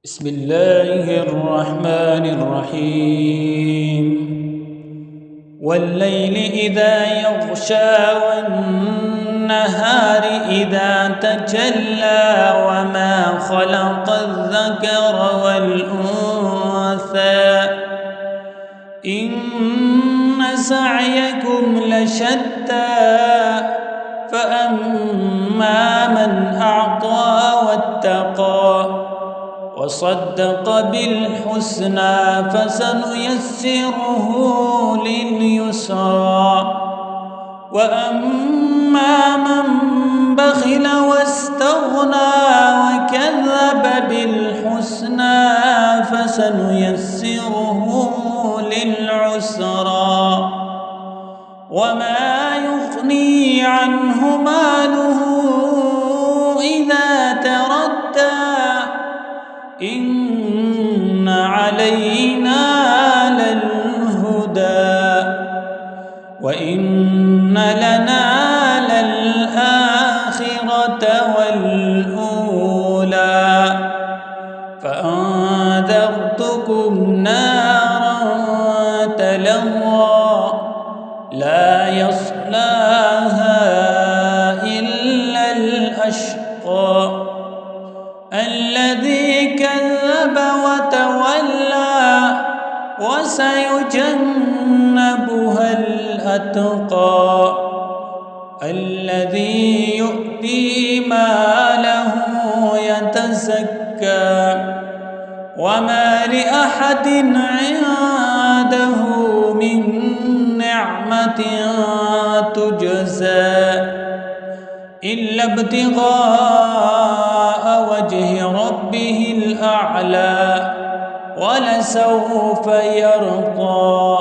بسم الله الرحمن الرحيم والليل إذا يغشى والنهار إذا تجلى وما خلق الذكر والأنثى إن سعيكم لشتى فأما من أعطى واتقى وصدق بالحسنى فسنيسره لليسرى وأما من بخل واستغنى وكذب بالحسنى فسنيسره للعسرى وما يغني عنه ماله إذا تردى إن علينا للهدى وإن لنا للآخرة والأولى فأنذرتكم نارا تلظى لا يصلاها إلا الأشقى الذي كذب وتولى وسيجنبها الأتقى الذي يؤتي ماله يتزكى وما لأحد عنده من نعمة تجزى إلا ابتغاء وجه ربه الأعلى ولسوف يرضى.